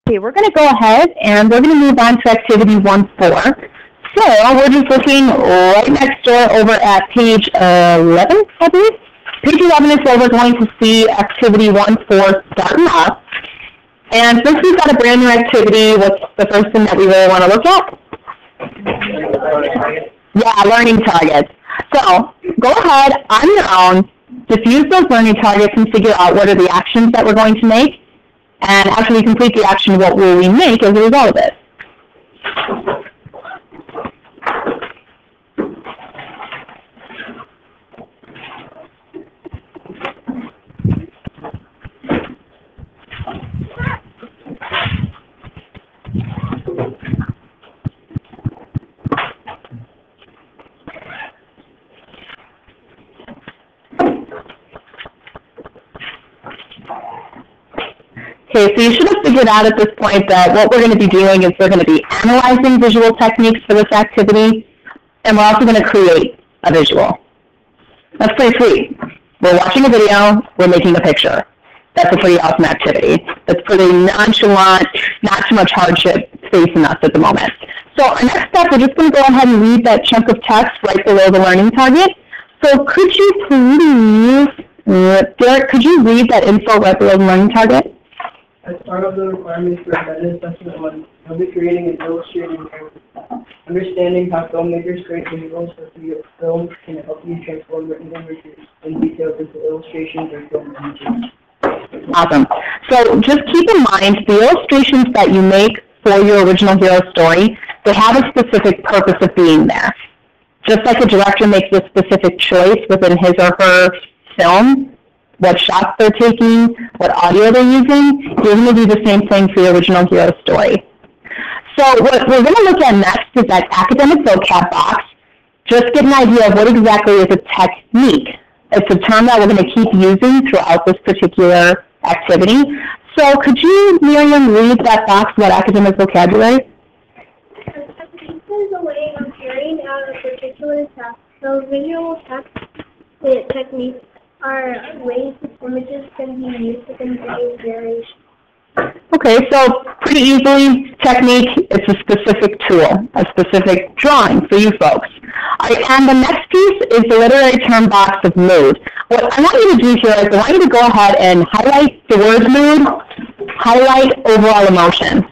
Okay, we're going to go ahead and we're going to move on to activity 1.4. So we're just looking right next door over at page 11, I believe. Page 11 is where we're going to see activity 1.4 starting up. And since we've got a brand new activity, what's the first thing that we really want to look at? Yeah, learning targets. So go ahead on your own, just use those learning targets and figure out what are the actions that we're going to make. And after we complete the action, what will we make as a result of it? Okay, so you should have figured out at this point that what we're going to be doing is we're going to be analyzing visual techniques for this activity, and we're also going to create a visual. That's pretty sweet. We're watching a video, we're making a picture. That's a pretty awesome activity. That's pretty nonchalant, not too much hardship facing us at the moment. So our next step, we're just going to go ahead and read that chunk of text right below the learning target. So could you please, Derek, could you read that info right below the learning target? As part of the requirements for embedded assessment, we'll be creating an illustrating framework. Understanding how filmmakers create visuals for films can help you transform written images and details into illustrations or film images. Awesome. So just keep in mind the illustrations that you make for your original hero story, they have a specific purpose of being there. Just like a director makes a specific choice within his or her film, what shots they're taking, what audio they're using, you're going to do the same thing for your original hero story. So what we're going to look at next is that academic vocab box. Just get an idea of what exactly is a technique. It's a term that we're going to keep using throughout this particular activity. So could you, Miriam, read that box about academic vocabulary? A technique is a way of carrying out a particular task. So visual techniques are ways that images can be used within variations. Okay, so pretty easily, technique, it's a specific tool, a specific drawing for you folks. All right, and the next piece is the literary term box of mood. What I want you to do here is I want you to go ahead and highlight the word mood, highlight overall emotion.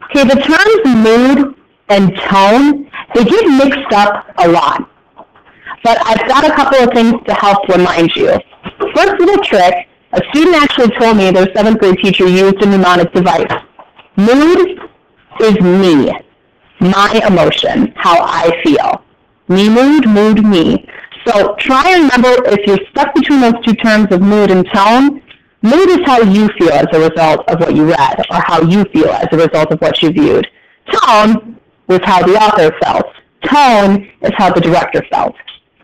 Okay, the terms mood and tone, they get mixed up a lot. But I've got a couple of things to help remind you. First little trick, a student actually told me their 7th grade teacher used a mnemonic device. Mood is me, my emotion, how I feel. Me mood, mood me. So try and remember if you're stuck between those two terms of mood and tone, mood is how you feel as a result of what you read, or how you feel as a result of what you viewed. Tone was how the author felt. Tone is how the director felt.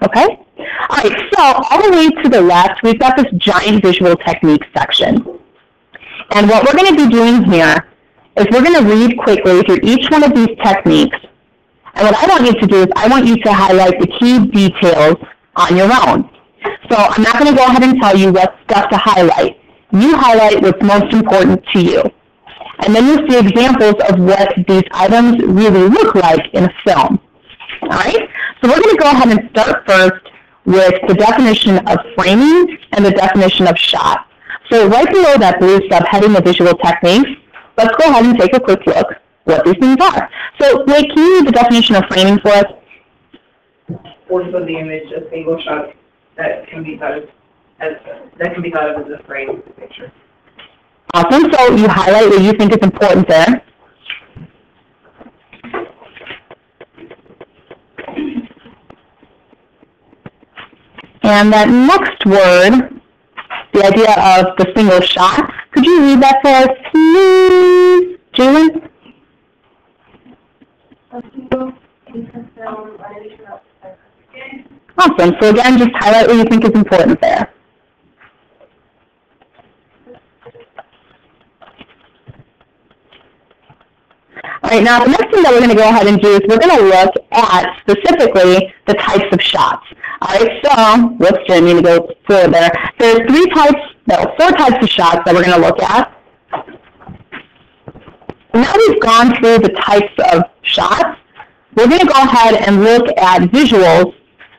Okay? All right, so all the way to the left, we've got this giant visual techniques section. And what we're going to be doing here is we're going to read quickly through each one of these techniques. And what I want you to do is I want you to highlight the key details on your own. So I'm not going to go ahead and tell you what stuff to highlight. You highlight what's most important to you. And then you'll see examples of what these items really look like in a film. All right? So we're going to go ahead and start first with the definition of framing and the definition of shot. So right below that blue subheading of visual techniques, let's go ahead and take a quick look what these things are. So Blake, can you read the definition of framing for us? Portion of the image, a single shot that can be thought of as a frame of the picture. Awesome. So you highlight what you think is important there. And that next word, the idea of the single shot, could you read that for us, please, Jalen? Awesome. So again, just highlight what you think is important there. All right, now the next thing that we're going to go ahead and do is we're going to look at specifically the types of shots. All right, so, whoops, I need to go further. There's 3 types So 4 types of shots that we're going to look at. Now we've gone through the types of shots, we're going to go ahead and look at visuals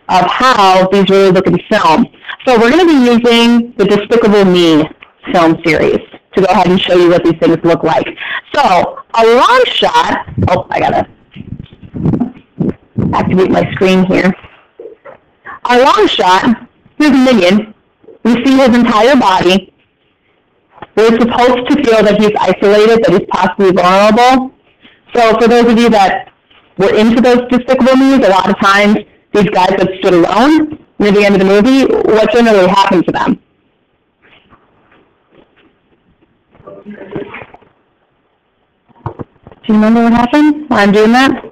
of how these really look in film. So we're going to be using the Despicable Me film series to go ahead and show you what these things look like. So a long shot, oh, I got to activate my screen here. A long shot, here's a minion. We see his entire body. We're supposed to feel that he's isolated, that he's possibly vulnerable. So for those of you that were into those Despicable Me's, a lot of times these guys that stood alone near the end of the movie, what generally happened to them? Do you remember what happened while I'm doing that?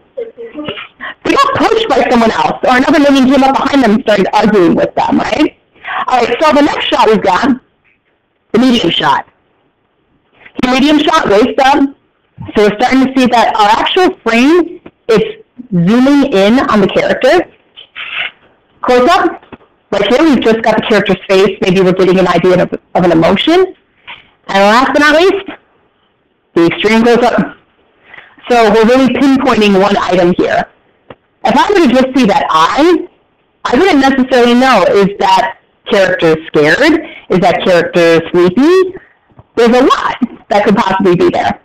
They got pushed by someone else, or another minion came up behind them and started arguing with them, right? All right, so the next shot we've got, the medium shot. The medium shot, waist up. So we're starting to see that our actual frame is zooming in on the character. Close up. Right here, we've just got the character's face. Maybe we're getting an idea of an emotion. And last but not least, the extreme close up. So we're really pinpointing one item here. If I were to just see that eye, I wouldn't necessarily know, is that character scared? Is that character sleepy? There's a lot that could possibly be there.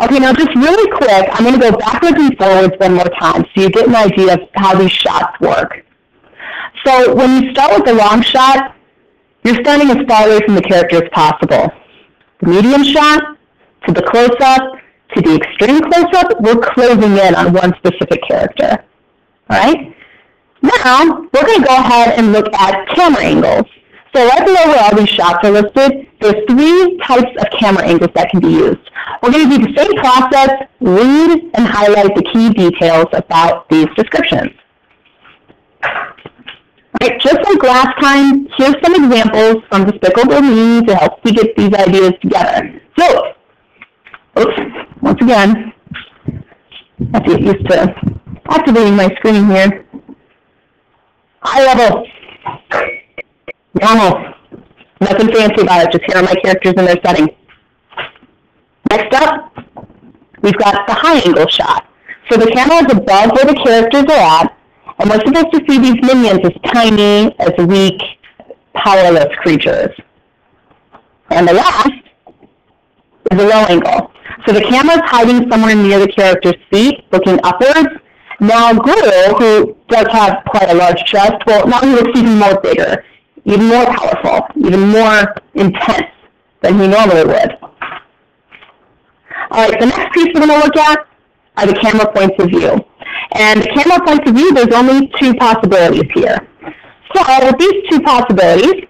Okay, now just really quick, I'm going to go backwards and forwards one more time so you get an idea of how these shots work. So when you start with the long shot, you're standing as far away from the character as possible. The medium shot, to the close-up, to the extreme close-up, we're closing in on one specific character. All right? Now, we're going to go ahead and look at camera angles. So right below where all these shots are listed, there's 3 types of camera angles that can be used. We're going to do the same process, read and highlight the key details about these descriptions. All right, just like last time, here's some examples from Despicable Me to help you get these ideas together. So, oops, once again, I have to get used to activating my screen here. Eye level. Normal. Nothing fancy about it, just here are my characters in their setting. Next up, we've got the high angle shot. So the camera is above where the characters are at, and we're supposed to see these minions as tiny, as weak, powerless creatures. And the last is a low angle. So the camera's hiding somewhere near the character's feet, looking upwards. Now Gru, who does have quite a large chest, well, now he looks even more bigger, even more powerful, even more intense than he normally would. All right, the next piece we're going to look at are the camera points of view. And the camera points of view, there's only 2 possibilities here. So with these 2 possibilities,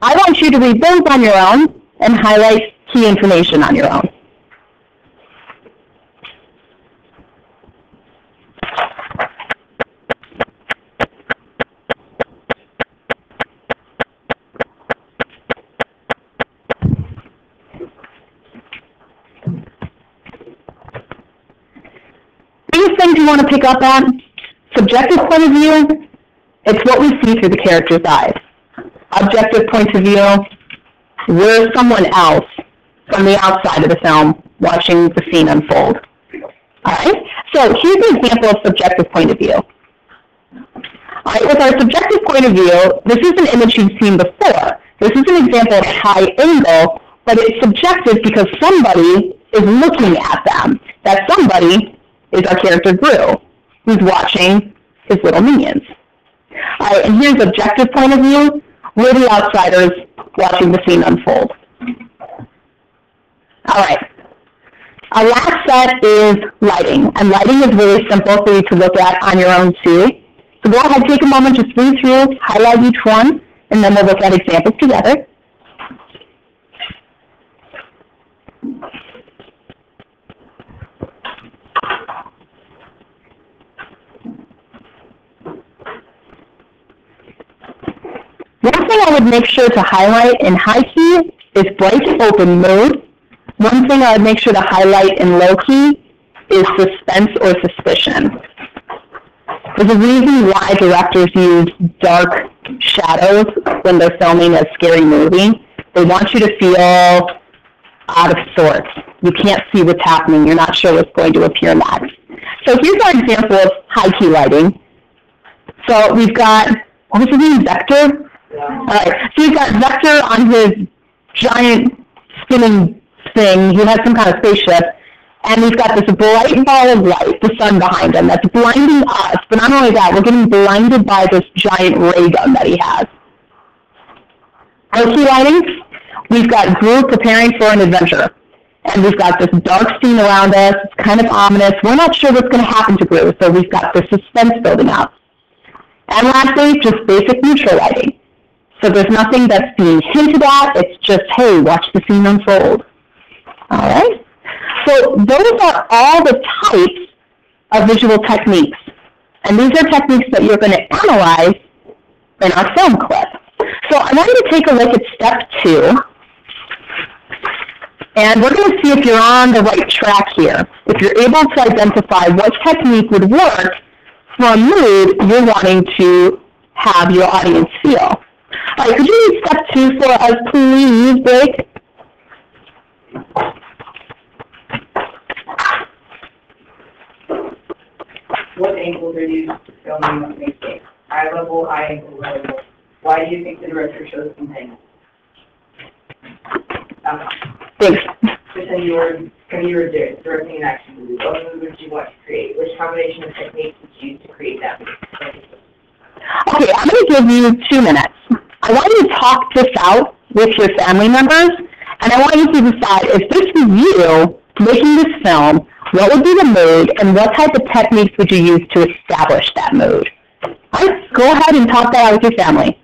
I want you to read those on your own and highlight key information on your own. Things you want to pick up on, subjective point of view, it's what we see through the character's eyes. Objective point of view, we're someone else from the outside of the film watching the scene unfold. All right, so here's an example of subjective point of view. All right, with our subjective point of view, this is an image you've seen before. This is an example of high angle, but it's subjective because somebody is looking at them. That somebody is our character Gru, who's watching his little minions. All right, and here's objective point of view. We're the outsiders watching the scene unfold. All right, our last set is lighting, and lighting is really simple for you to look at on your own too. So go ahead, take a moment, just read through, highlight each one, and then we'll look at examples together. One thing I would make sure to highlight in high key is bright open mode. One thing I would make sure to highlight in low key is suspense or suspicion. There's a reason why directors use dark shadows when they're filming a scary movie. They want you to feel out of sorts. You can't see what's happening. You're not sure what's going to appear next. So here's our example of high key lighting. So we've got, what was his name, Vector? Yeah. All right, so we've got Vector on his giant spinning thing. He has some kind of spaceship. And we've got this bright ball of light, the sun behind him, that's blinding us. But not only that, we're getting blinded by this giant ray gun that he has. High key lighting, we've got Gru preparing for an adventure. And we've got this dark scene around us. It's kind of ominous. We're not sure what's going to happen to Gru, so we've got the suspense building up. And lastly, just basic neutral lighting. So there's nothing that's being hinted at. It's just, hey, watch the scene unfold. All right? So those are all the types of visual techniques. And these are techniques that you're going to analyze in our film clip. So I want you to take a look at step 2. And we're going to see if you're on the right track here. If you're able to identify what technique would work for a mood you're wanting to have your audience feel. All right, could you read step 2 for us, please, Blake? What angles are used to filming a mistake? High level, high angle, low level. Why do you think the director chose these angles? Thanks. Pretend you were directing an action movie. What movie would you want to create? Which combination of techniques would you use to create that movie? Okay, I'm going to give you 2 minutes. I want you to talk this out with your family members, and I want you to decide if this was you making this film, what would be the mood, and what type of techniques would you use to establish that mood? All right, go ahead and talk that out with your family.